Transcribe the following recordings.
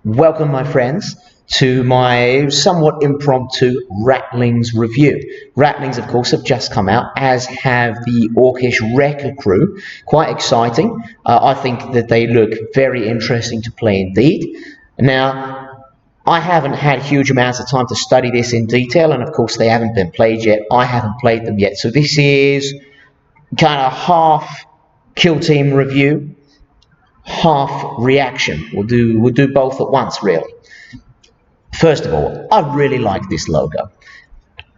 Welcome, my friends, to my somewhat impromptu Ratlings review. Ratlings, of course, have just come out, as have the Orcish Wrecker crew. Quite exciting. I think that they look very interesting to play indeed. Now, I haven't had huge amounts of time to study this in detail, and of course they haven't been played yet. I haven't played them yet, so this is kind of half Kill Team review, half reaction. We'll do both at once, really. First of all, I really like this logo.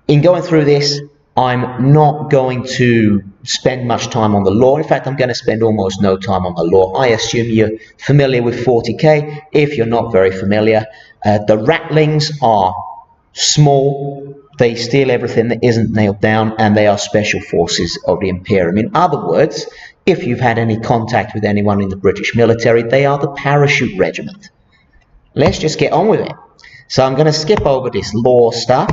In going through this, I'm not going to spend much time on the lore. In fact, I'm going to spend almost no time on the lore. I assume you're familiar with 40k. If you're not very familiar, the Ratlings are small. They steal everything that isn't nailed down, and they are special forces of the Imperium. In other words, if you've had any contact with anyone in the British military, they are the parachute regiment. Let's just get on with it. So I'm going to skip over this lore stuff.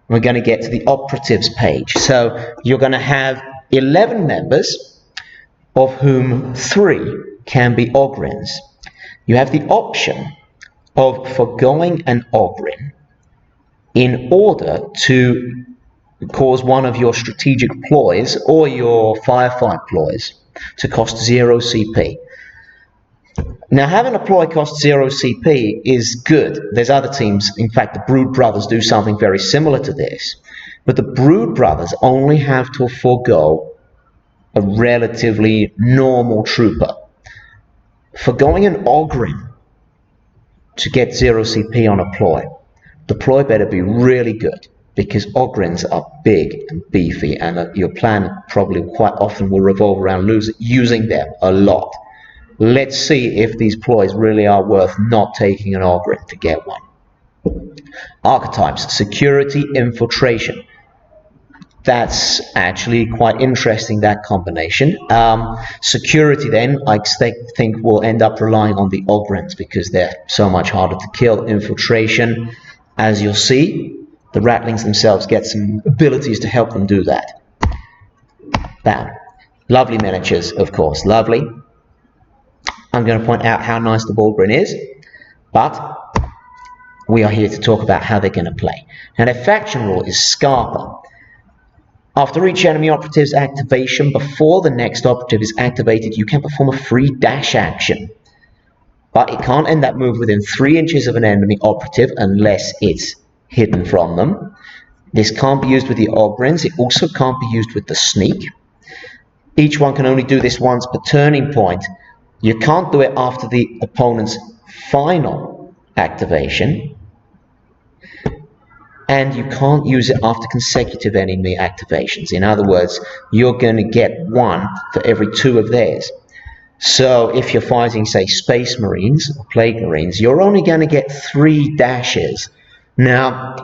We're going to get to the operatives page. So you're going to have 11 members, of whom 3 can be Ogryns. You have the option of foregoing an Ogryn in order to cause one of your strategic ploys or your firefight ploys to cost 0 CP. Now, having a ploy cost 0 CP is good. There's other teams, in fact, the Brood Brothers do something very similar to this. But the Brood Brothers only have to forego a relatively normal trooper. Foregoing an Ogryn to get 0 CP on a ploy, the ploy better be really good, because Ogryns are big and beefy, and your plan probably quite often will revolve around using them a lot. Let's see if these ploys really are worth not taking an Ogryn to get one. Archetypes: security, infiltration. That's actually quite interesting, that combination. Security then, I think, will end up relying on the Ogryns because they're so much harder to kill. Infiltration, as you'll see, the Ratlings themselves get some abilities to help them do that. Bam. Lovely miniatures, of course, lovely. I'm going to point out how nice the Ogryn is, but we are here to talk about how they're going to play. Now, their faction rule is Scarper. After each enemy operative's activation, before the next operative is activated, you can perform a free dash action. But it can't end that move within 3 inches of an enemy operative unless it's hidden from them. This can't be used with the Ogryns. It also can't be used with the Sneak. Each one can only do this once per turning point. You can't do it after the opponent's final activation. And you can't use it after consecutive enemy activations. In other words, you're going to get 1 for every 2 of theirs. So if you're fighting, say, Space Marines or Plague Marines, you're only going to get 3 dashes. Now,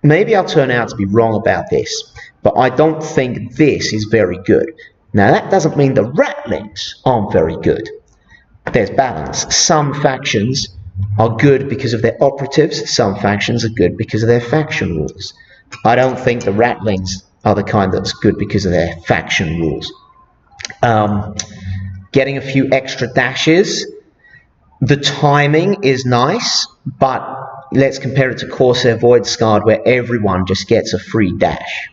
maybe I'll turn out to be wrong about this, but I don't think this is very good. Now, that doesn't mean the Ratlings aren't very good. There's balance. Some factions are good because of their operatives. Some factions are good because of their faction rules. I don't think the Ratlings are the kind that's good because of their faction rules. Getting a few extra dashes. The timing is nice, but let's compare it to Corsair Void Scarred, where everyone just gets a free dash.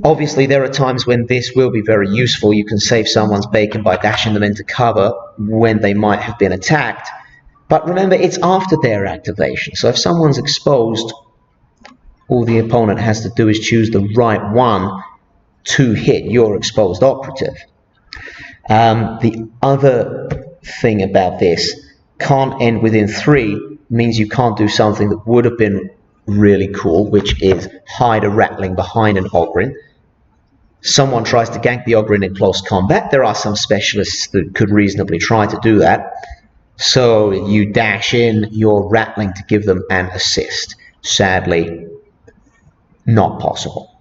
Obviously, there are times when this will be very useful. You can save someone's bacon by dashing them into cover when they might have been attacked. But remember, it's after their activation. So if someone's exposed, all the opponent has to do is choose the right one to hit your exposed operative. The other thing about this, can't end within 3, means you can't do something that would have been really cool, which is hide a Ratling behind an Ogryn. Someone tries to gank the Ogryn in close combat. There are some specialists that could reasonably try to do that. So you dash in your Ratling to give them an assist. Sadly, not possible.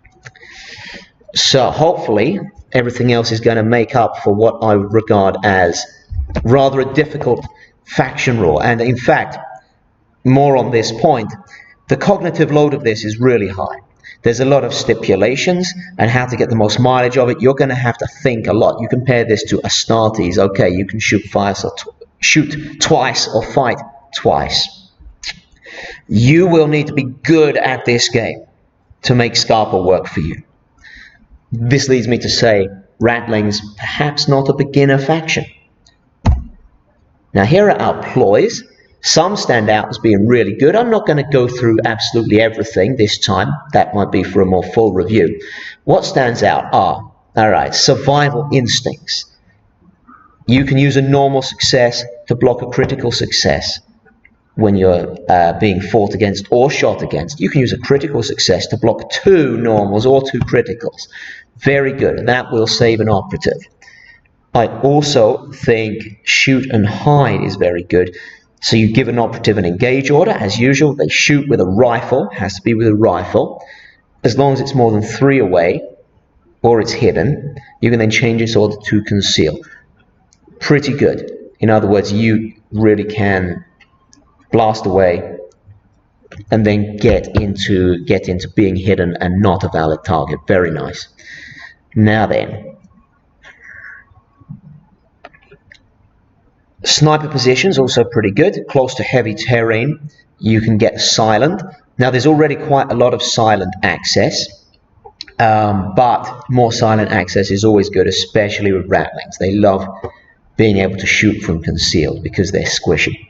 So hopefully everything else is going to make up for what I would regard as rather a difficult faction rule. And in fact, more on this point, the cognitive load of this is really high. There's a lot of stipulations and how to get the most mileage of it. You're going to have to think a lot. You compare this to Astartes. Okay, you can shoot shoot twice or fight twice. You will need to be good at this game to make Scarper work for you. This leads me to say, Ratlings, perhaps not a beginner faction. Now here are our ploys. Some stand out as being really good. I'm not going to go through absolutely everything this time. That might be for a more full review. What stands out are, alright, survival instincts. You can use a normal success to block a critical success when you're being fought against or shot against. You can use a critical success to block 2 normals or 2 criticals. Very good. That will save an operative. I also think shoot and hide is very good. So you give an operative an engage order, as usual. They shoot with a rifle, has to be with a rifle. As long as it's more than 3 away, or it's hidden, you can then change its order to conceal. Pretty good. In other words, you really can blast away and then get into being hidden and not a valid target. Very nice. Now then, sniper positions also pretty good. Close to heavy terrain, you can get silent. Now there's already quite a lot of silent access, but more silent access is always good, especially with Ratlings. They love being able to shoot from concealed because they're squishy.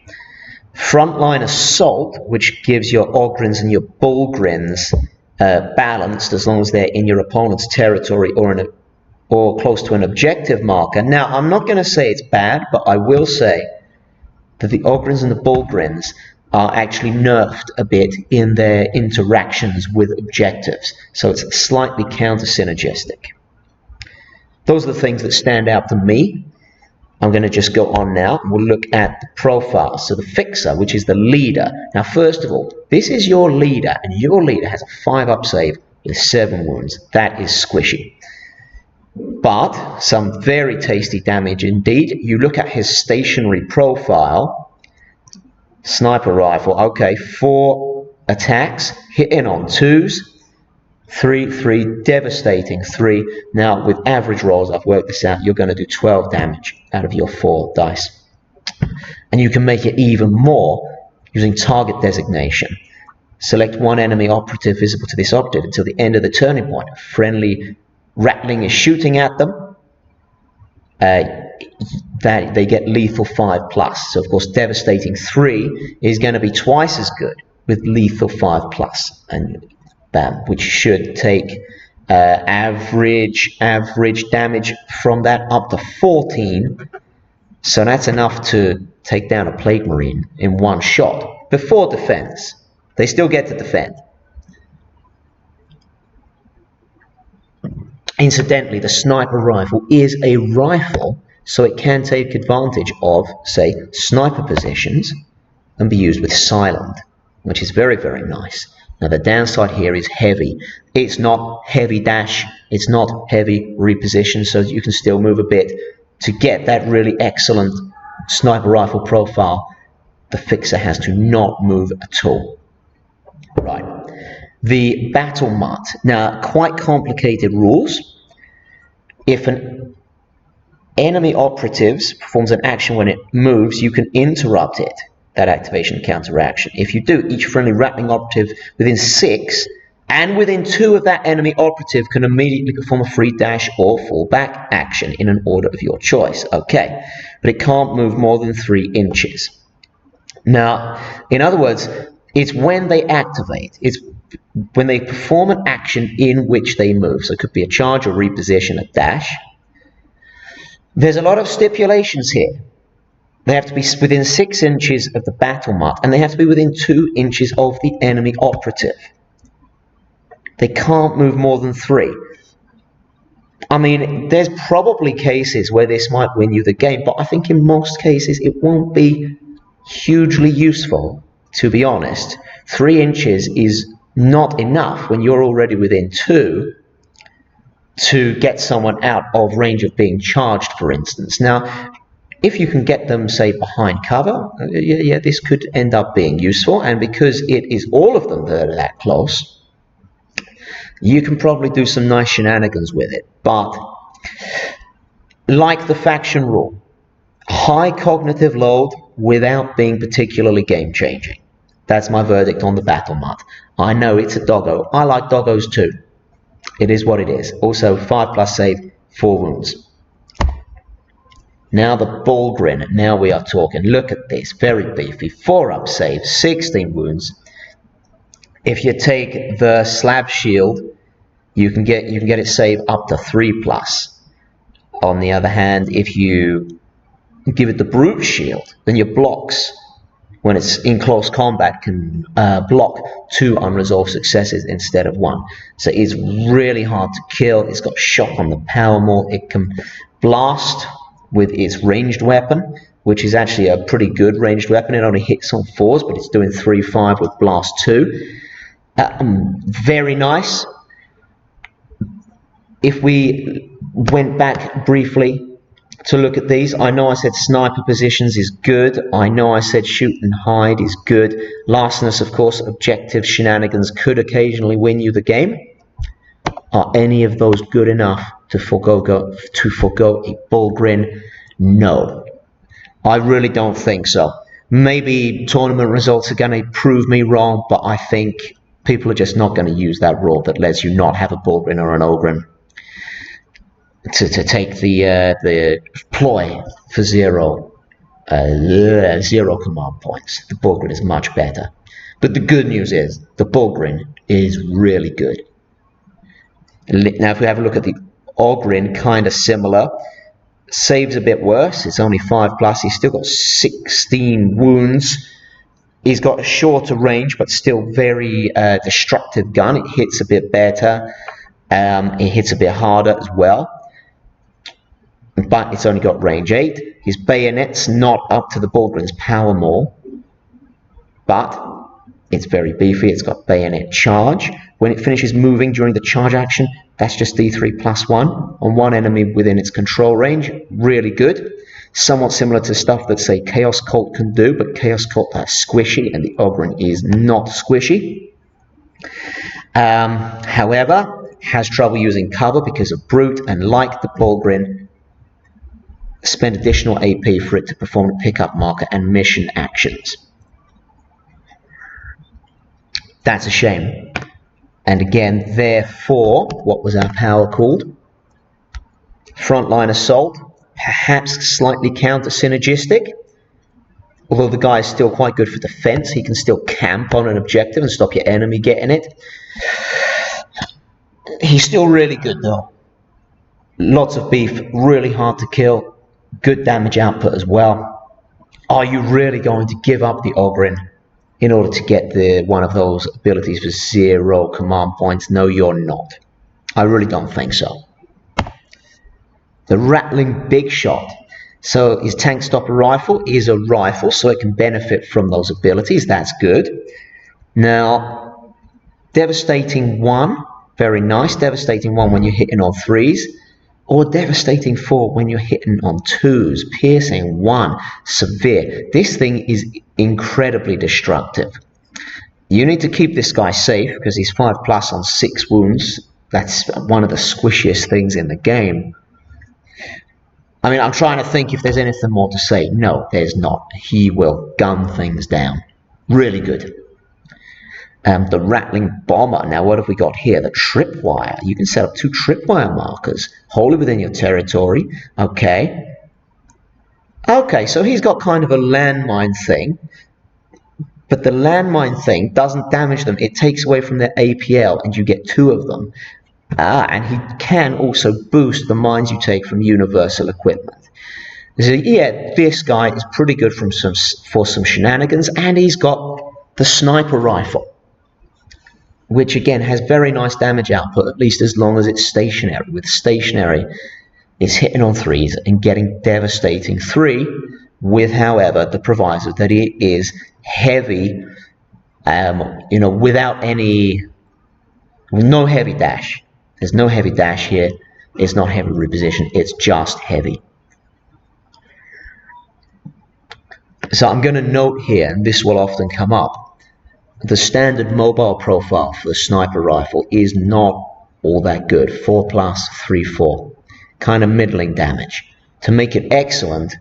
Frontline assault, which gives your Ogryns and your Bullgryns balanced as long as they're in your opponent's territory or close to an objective marker. Now, I'm not going to say it's bad, but I will say that the Ogryns and the Bullgryns are actually nerfed a bit in their interactions with objectives, so it's slightly counter-synergistic. Those are the things that stand out to me. I'm going to just go on now, and we'll look at the profile. So the fixer, which is the leader. Now, first of all, this is your leader, and your leader has a 5-up save with 7 wounds. That is squishy. But some very tasty damage indeed. You look at his stationary profile. Sniper rifle, okay, 4 attacks, hitting on 2s, 3, devastating 3. Now, with average rolls, I've worked this out, you're going to do 12 damage out of your 4 dice. And you can make it even more using target designation. Select one enemy operative visible to this operative until the end of the turning point. A friendly Ratling is shooting at them. That they get lethal 5+. So, of course, devastating 3 is going to be twice as good with lethal 5+. And bam, which should take average damage from that up to 14. So that's enough to take down a Plague Marine in 1 shot before defense. They still get to defend. Incidentally, the sniper rifle is a rifle, so it can take advantage of, say, sniper positions and be used with silent, which is very, very nice. Now, the downside here is heavy. It's not heavy dash, it's not heavy reposition, so you can still move a bit. To get that really excellent sniper rifle profile, the fixer has to not move at all. Right. The battle mutt. Now, quite complicated rules. If an enemy operative performs an action when it moves, you can interrupt it, that activation counteraction. If you do, each friendly Ratling operative within 6 and within 2 of that enemy operative can immediately perform a free dash or fallback action in an order of your choice. Okay, but it can't move more than 3 inches. Now, in other words, it's when they activate. It's when they perform an action in which they move. So it could be a charge or reposition, a dash. There's a lot of stipulations here. They have to be within 6 inches of the battle mutt, and they have to be within 2 inches of the enemy operative. They can't move more than 3. I mean, there's probably cases where this might win you the game, but I think in most cases it won't be hugely useful, to be honest. 3 inches is not enough when you're already within 2 to get someone out of range of being charged, for instance. Now, if you can get them, say, behind cover, yeah, this could end up being useful. And because it is all of them that are that close, you can probably do some nice shenanigans with it. But like the faction rule, High cognitive load without being particularly game-changing. That's my verdict on the battle mud. I know it's a doggo. I like doggos too. It is what it is. Also, 5+ save, 4 wounds. Now the Bullgrin. Now we are talking. Look at this. Very beefy. 4+ save, 16 wounds. If you take the slab shield, you can get it save up to 3+. On the other hand, if you give it the brute shield, then your blocks, when it's in close combat, can block 2 unresolved successes instead of 1. So it's really hard to kill. It's got shock on the power maul. It can blast with its ranged weapon, which is actually a pretty good ranged weapon. It only hits on 4s, but it's doing 3/5 with blast 2. Very nice. If we went back briefly to look at these, I know I said sniper positions is good. I know I said shoot and hide is good. Lastness, of course, objective shenanigans could occasionally win you the game. Are any of those good enough to forego a Bullgrin? No, I really don't think so. Maybe tournament results are going to prove me wrong, but I think people are just not going to use that rule that lets you not have a Bullgrin or an Ogrin to take the ploy for 0 command points. The Bullgrin is much better. But the good news is the Bullgrin is really good. Now, if we have a look at the Ogrin, kind of similar. Saves a bit worse. It's only 5+. He's still got 16 wounds. He's got a shorter range, but still very destructive gun. It hits a bit better. It hits a bit harder as well. But it's only got range 8. His bayonet's not up to the Bullgrin's power maul, but it's very beefy. It's got bayonet charge. When it finishes moving during the charge action, that's just D3+1 on one enemy within its control range. Really good. Somewhat similar to stuff that, say, Chaos Cult can do, but Chaos Cult are squishy and the Ogrin is not squishy. However, has trouble using cover because of brute, and like the Bullgrin, spend additional AP for it to perform the pickup marker and mission actions. That's a shame. And again, therefore, what was our power called? Frontline assault, perhaps slightly counter-synergistic. Although the guy is still quite good for defense, he can still camp on an objective and stop your enemy getting it. He's still really good though. Lots of beef, really hard to kill, good damage output as well. Are you really going to give up the Ogrin in order to get one of those abilities for 0 command points? No, you're not. I really don't think so. The Ratling Big Shot. So his tank stopper rifle is a rifle, so it can benefit from those abilities. That's good. Now, Devastating 1, very nice. Devastating 1 when you're hitting on 3s. Or Devastating 4 when you're hitting on 2s. Piercing 1, severe. This thing is incredibly destructive. You need to keep this guy safe because he's 5+ on 6 wounds. That's one of the squishiest things in the game. I mean, I'm trying to think if there's anything more to say. No, there's not. He will gun things down. Really good. The Ratling Bomber. Now, what have we got here? The Tripwire. You can set up 2 Tripwire markers wholly within your territory. Okay. Okay, so he's got kind of a landmine thing. But the landmine thing doesn't damage them. It takes away from their APL, and you get 2 of them. And he can also boost the mines you take from universal equipment. So yeah, this guy is pretty good for some shenanigans, and he's got the sniper rifle, which again has very nice damage output, at least as long as it's stationary. With stationary, it's hitting on 3s and getting devastating 3, with, however, the proviso that it is heavy, without no heavy dash. There's no heavy dash here. It's not heavy reposition. It's just heavy. So I'm going to note here, and this will often come up, the standard mobile profile for the sniper rifle is not all that good. 4+, 3/4. Kind of middling damage. To make it excellent,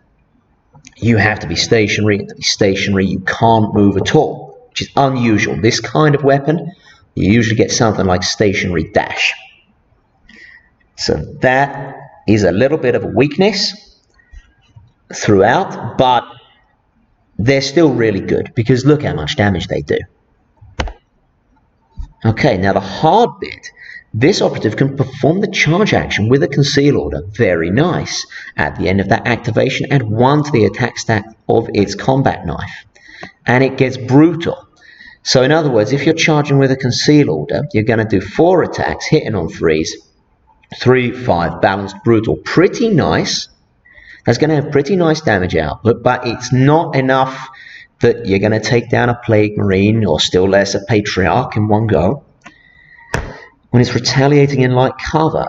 you have to be stationary, and to be stationary you can't move at all, which is unusual. This kind of weapon, you usually get something like stationary dash. So that is a little bit of a weakness throughout, but they're still really good because look how much damage they do. Okay, now the hard bit. This operative can perform the charge action with a conceal order. Very nice. At the end of that activation, add 1 to the attack stack of its combat knife. And it gets brutal. So in other words, if you're charging with a conceal order, you're going to do 4 attacks, hitting on 3s. 3, 5, balanced, brutal. Pretty nice. That's going to have pretty nice damage output, but it's not enough that you're going to take down a Plague Marine or still less a Patriarch in one go. When it's retaliating in light cover,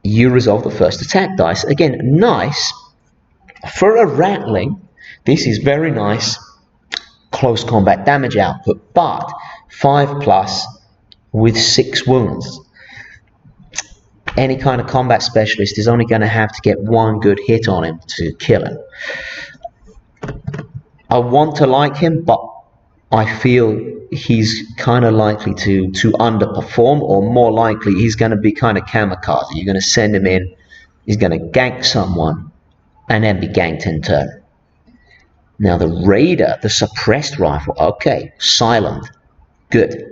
you resolve the first attack dice. Again, nice. For a Ratling, this is very nice close combat damage output, but 5+ with 6 wounds. Any kind of combat specialist is only going to have to get 1 good hit on him to kill him. I want to like him, but I feel he's kind of likely to underperform, or more likely he's going to be kind of kamikaze. You're going to send him in, he's going to gank someone, and then be ganked in turn. Now the Raider, the suppressed rifle, okay, silent, good.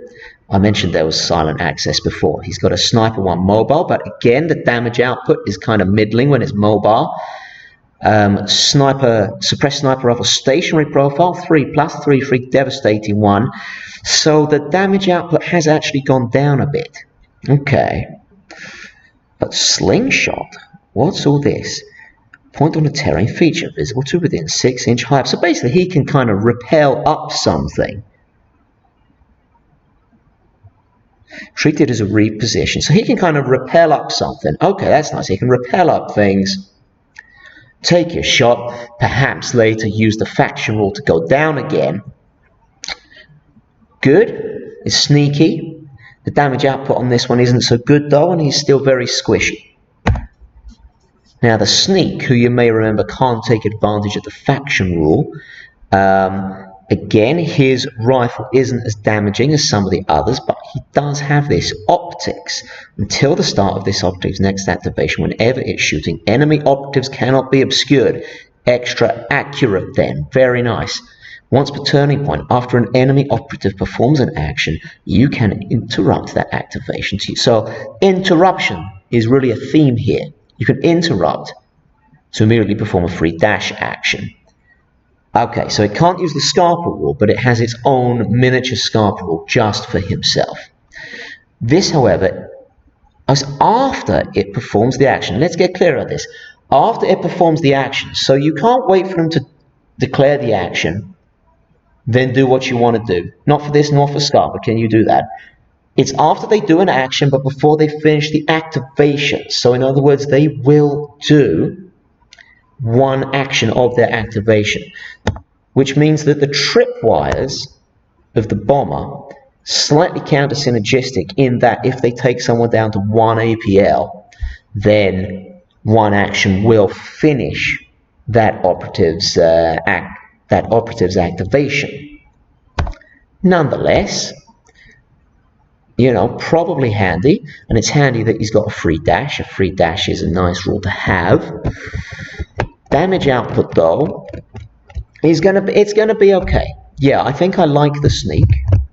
I mentioned there was silent access before. He's got a Sniper 1 mobile, but again, the damage output is kind of middling when it's mobile. Suppressed sniper rifle stationary profile 3+, 3 free devastating 1. So the damage output has actually gone down a bit. Okay. But slingshot, what's all this? Point on a terrain feature visible to within 6-inch height. So basically he can kind of rappel up something. Treated as a reposition. So he can kind of rappel up something. Okay, that's nice. He can rappel up things. Take your shot, perhaps later use the faction rule to go down again. Good, it's sneaky. The damage output on this one isn't so good though, and he's still very squishy. Now the sneak, who you may remember can't take advantage of the faction rule. Again, his rifle isn't as damaging as some of the others, but he does have this optics. Until the start of this operative's next activation, whenever it's shooting, enemy operatives cannot be obscured. Extra accurate then. Very nice. Once per turning point, after an enemy operative performs an action, you can interrupt that activation. So interruption is really a theme here. You can interrupt to immediately perform a free dash action. Okay, so it can't use the Scarper rule, but it has its own miniature Scarper rule just for himself. This, however, is after it performs the action. Let's get clear on this. After it performs the action, so you can't wait for him to declare the action, then do what you want to do. Not for this, nor for Scarper. Can you do that? It's after they do an action, but before they finish the activation. So in other words, they will do one action of their activation, which means that the tripwires of the bomber slightly counter-synergistic in that if they take someone down to 1 APL, then one action will finish that operative's activation. Nonetheless, you know, probably handy, and it's handy that he's got a free dash. A free dash is a nice rule to have. Damage output though is it's gonna be okay. Yeah, I think I like the sneak,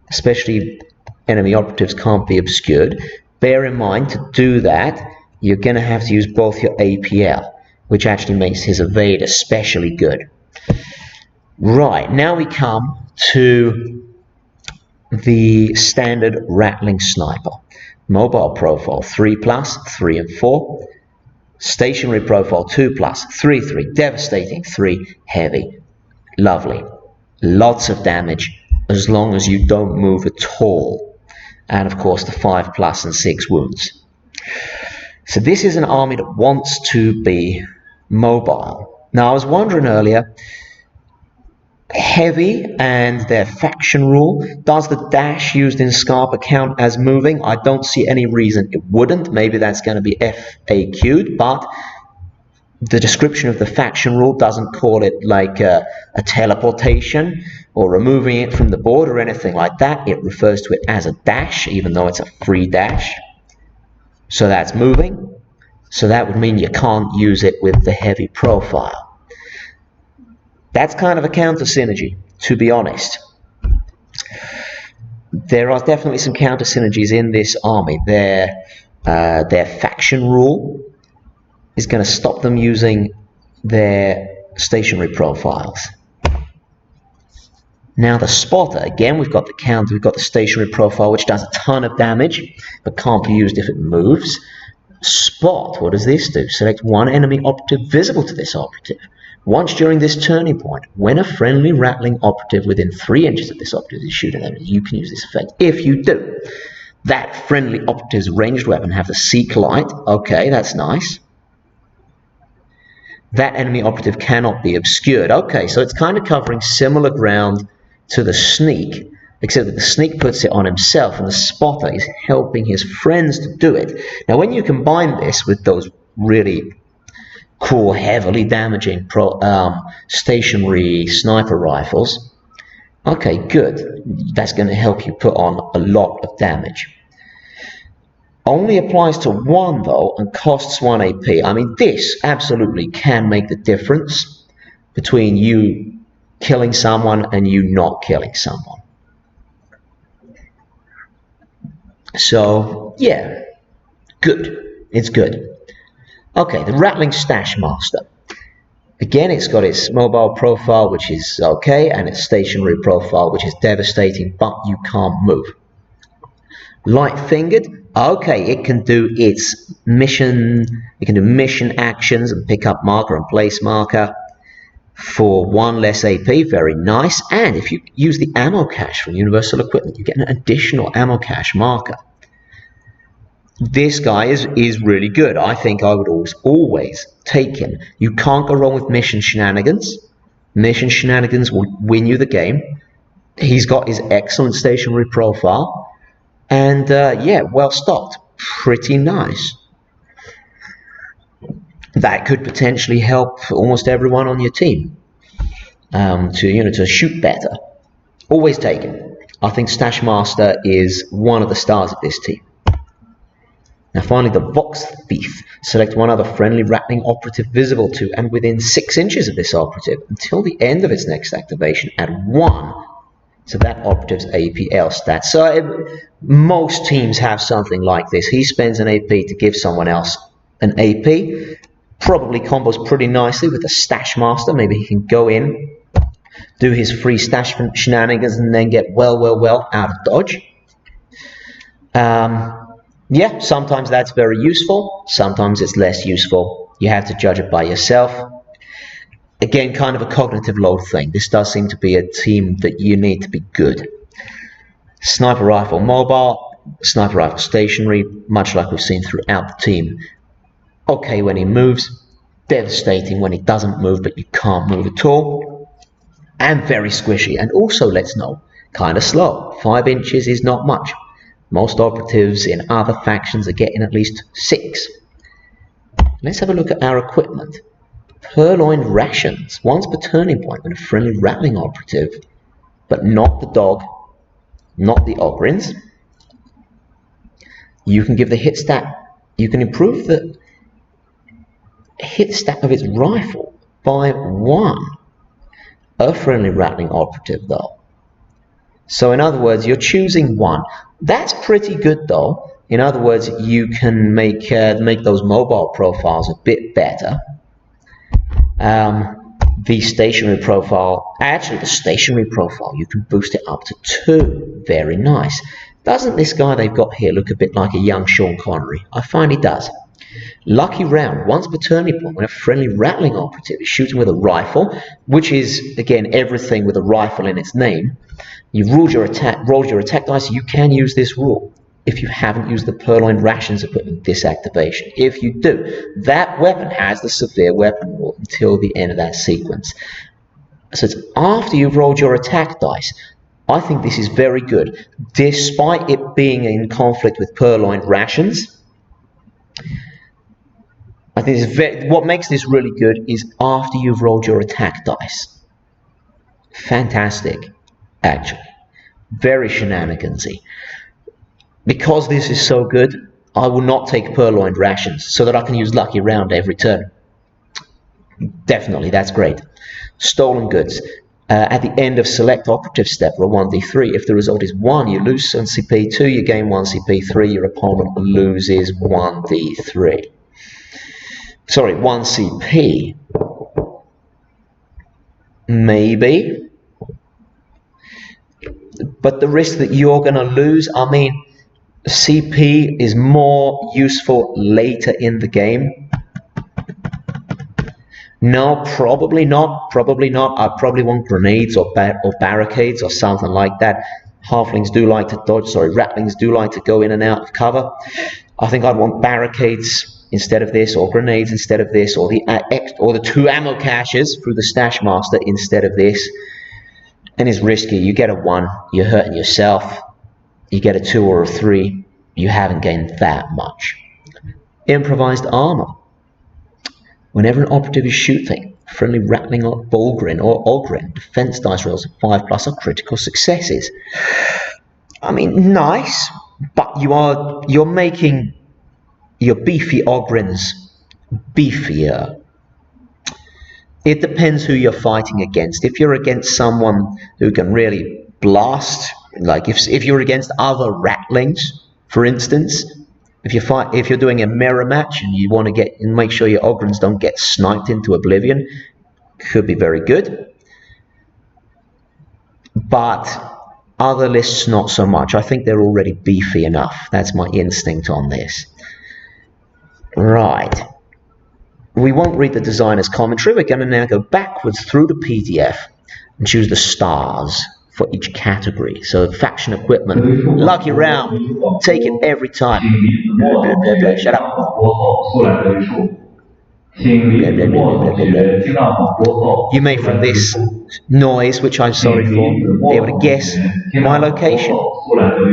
especially enemy operatives can't be obscured. Bear in mind, to do that, you're gonna have to use both your APL, which actually makes his evade especially good. Right, now we come to the standard Ratling sniper. Mobile profile 3+, 3 and 4. Stationary profile 2+, 3, 3, devastating 3, heavy. Lovely. Lots of damage as long as you don't move at all. And of course the 5+ and 6 wounds. So this is an army that wants to be mobile. Now I was wondering earlier, heavy and their faction rule, does the dash used in Scarper count as moving? I don't see any reason it wouldn't. Maybe that's going to be FAQ'd, but the description of the faction rule doesn't call it like a teleportation or removing it from the board or anything like that. It refers to it as a dash, even though it's a free dash. So that's moving. So that would mean you can't use it with the heavy profile. That's kind of a counter synergy, to be honest. There are definitely some counter synergies in this army. Their faction rule is going to stop them using their stationary profiles. Now the spotter, again, we've got the counter, we've got the stationary profile, which does a ton of damage, but can't be used if it moves. Spot, what does this do? Select one enemy operative visible to this operative. Once during this turning point, when a friendly Ratling operative within 3 inches of this operative is shooting them, you can use this effect. If you do, that friendly operative's ranged weapon have the seek light. Okay, that's nice. That enemy operative cannot be obscured. Okay, so it's kind of covering similar ground to the sneak, except that the sneak puts it on himself and the spotter is helping his friends to do it. Now when you combine this with those really cool, heavily damaging stationary sniper rifles, okay, good. That's going to help you put on a lot of damage. Only applies to 1 though and costs 1 AP. I mean, this absolutely can make the difference between you killing someone and you not killing someone. So, yeah, good. It's good. Okay, the Ratling Stash Master. Again, it's got its mobile profile, which is okay, and its stationary profile, which is devastating, but you can't move. Light-fingered, okay, it can do its mission, it can do mission actions and pick up marker and place marker for 1 less AP, very nice. And if you use the ammo cache from Universal Equipment, you get an additional ammo cache marker. This guy is really good. I think I would always take him. You can't go wrong with mission shenanigans. Mission shenanigans will win you the game. He's got his excellent stationary profile. And yeah, well stocked. Pretty nice. That could potentially help almost everyone on your team to shoot better. Always take him. I think Stash Master is one of the stars of this team. Now finally, the Vox Thief. Select one other friendly Ratling operative visible to and within 6 inches of this operative until the end of its next activation. Add 1 to that operative's APL stat. So most teams have something like this. He spends an AP to give someone else an AP. Probably combos pretty nicely with the Stash Master. Maybe he can go in, do his free stash shenanigans, and then get well out of dodge. Yeah, sometimes that's very useful, sometimes it's less useful. You have to judge it by yourself. Again, kind of a cognitive load thing. This does seem to be a team that you need to be good. Sniper rifle mobile, sniper rifle stationary, much like we've seen throughout the team. Okay when he moves, devastating when he doesn't move, but you can't move at all. And very squishy, and also, let's know, kind of slow. 5 inches is not much. Most operatives in other factions are getting at least 6. Let's have a look at our equipment. Purloined rations. Once per turning point when a friendly Ratling operative, but not the dog, not the operins. You can give the hit stat. You can improve the hit stat of its rifle by 1. A friendly Ratling operative, though. So in other words, you're choosing 1. That's pretty good, though. In other words, you can make those mobile profiles a bit better. The stationary profile, actually the stationary profile, you can boost it up to 2. Very nice. Doesn't this guy they've got here look a bit like a young Sean Connery? I find he does. Lucky round, once per turning point when a friendly Ratling operative is shooting with a rifle, which is, again, everything with a rifle in its name. You've rolled your attack dice, you can use this rule if you haven't used the Purloined Rations equipment disactivation. If you do, that weapon has the severe weapon rule until the end of that sequence. So it's after you've rolled your attack dice. I think this is very good. Despite it being in conflict with Purloined Rations, I think what makes this really good is after you've rolled your attack dice. Fantastic, actually. Very shenanigansy. Because this is so good, I will not take purloined rations so that I can use lucky round every turn. Definitely, that's great. Stolen goods. At the end of select operative step, roll 1d3. If the result is 1, you lose 1 CP. 2, you gain 1 CP. 3, your opponent loses 1d3. Sorry, 1 CP. Maybe. But the risk that you're going to lose, I mean, CP is more useful later in the game. No, probably not. Probably not. I probably want grenades or barricades or something like that. Halflings do like to dodge. Sorry, ratlings do like to go in and out of cover. I think I'd want barricades instead of this, or grenades instead of this, or the 2 ammo caches through the stash master instead of this. And it's risky. You get a 1, you're hurting yourself. You get a 2 or a 3, you haven't gained that much. Improvised armor. Whenever an operative is shooting, friendly Ratling or Bulgrin or Ogrin, defense dice rolls of 5+ are critical successes. I mean, nice, but you're making your beefy Ogrins beefier. It depends who you're fighting against. If you're against someone who can really blast, like if you're against other Ratlings, for instance, if you're doing a mirror match and you want to make sure your Ogrins don't get sniped into oblivion, could be very good. But other lists, not so much. I think they're already beefy enough. That's my instinct on this. Right. We won't read the designer's commentary. We're going to now go backwards through the PDF and choose the stars for each category. So faction equipment, lucky round, take it every time. Blah, blah, blah, blah. Shut up. Blah, blah, blah, blah, blah, blah. You may from this noise, which I'm sorry for, be able to guess my location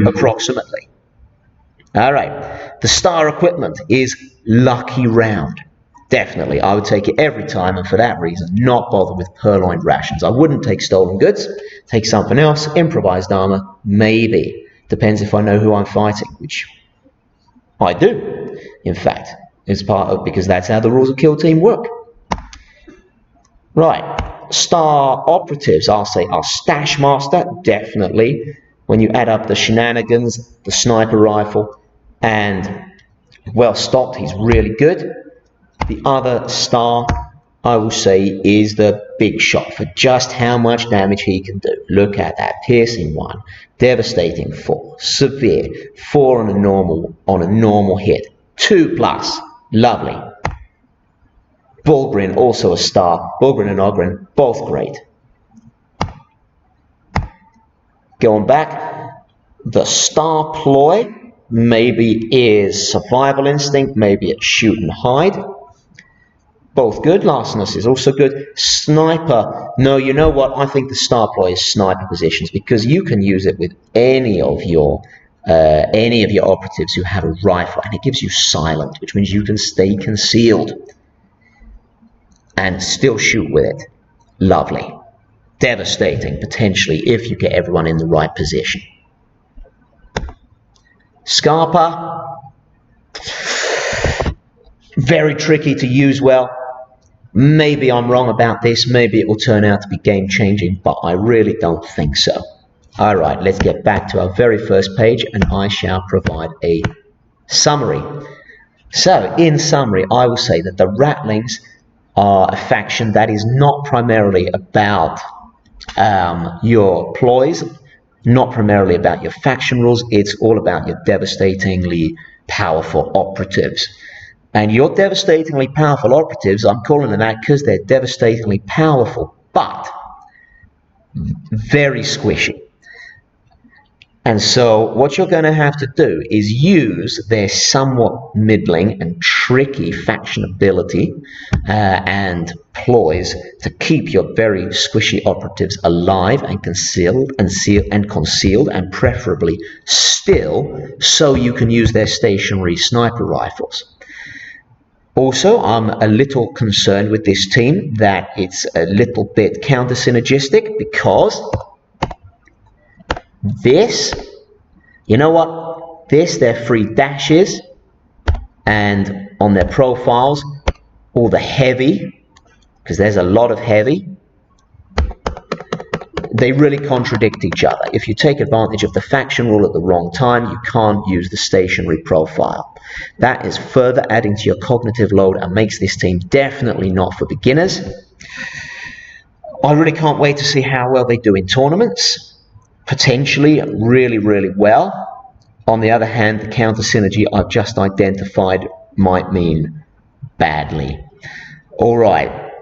approximately. Alright, the star equipment is lucky round. Definitely, I would take it every time, and for that reason, not bother with purloined rations. I wouldn't take stolen goods, take something else. Improvised armor, maybe. Depends if I know who I'm fighting, which I do, in fact. It's part of, because that's how the rules of Kill Team work. Right, star operatives, I'll say our stash master, definitely. When you add up the shenanigans, the sniper rifle, and well stocked, he's really good. The other star, I will say, is the big shot for just how much damage he can do. Look at that. Piercing 1, devastating 4, severe 4 on a normal hit, 2+, lovely. Bulgrin, also a star. Bulgrin and Ogrin, both great. Going back, the star ploy maybe is survival instinct, maybe it's shoot and hide. Both good. Larcenous is also good. Sniper, no, you know what? I think the star ploy is sniper positions, because you can use it with any of your operatives who have a rifle, and it gives you silent, which means you can stay concealed and still shoot with it. Lovely. Devastating, potentially, if you get everyone in the right position. Scarper, very tricky to use well. Maybe I'm wrong about this, maybe it will turn out to be game-changing, but I really don't think so. Alright, let's get back to our very first page, and I shall provide a summary. So, in summary, I will say that the Ratlings are a faction that is not primarily about your ploys, not primarily about your faction rules, it's all about your devastatingly powerful operatives. And your devastatingly powerful operatives, I'm calling them that because they're devastatingly powerful, but very squishy. And so what you're going to have to do is use their somewhat middling and tricky faction ability and ploys to keep your very squishy operatives alive and concealed and preferably still, so you can use their stationary sniper rifles. Also, I'm a little concerned with this team that it's a little bit counter-synergistic, because this, you know what, their free dashes and on their profiles, all the heavy, because there's a lot of heavy, they really contradict each other. If you take advantage of the faction rule at the wrong time, you can't use the stationary profile. That is further adding to your cognitive load and makes this team definitely not for beginners. I really can't wait to see how well they do in tournaments. Potentially really, really well. On the other hand, the counter synergy I've just identified might mean badly. Alright,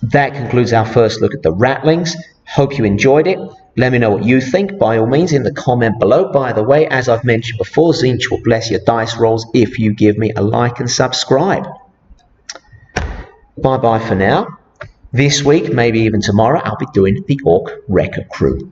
that concludes our first look at the Ratlings. Hope you enjoyed it. Let me know what you think, by all means, in the comment below. By the way, as I've mentioned before, Zinch will bless your dice rolls if you give me a like and subscribe. Bye bye for now. This week, maybe even tomorrow, I'll be doing the Orc Wrecker Crew.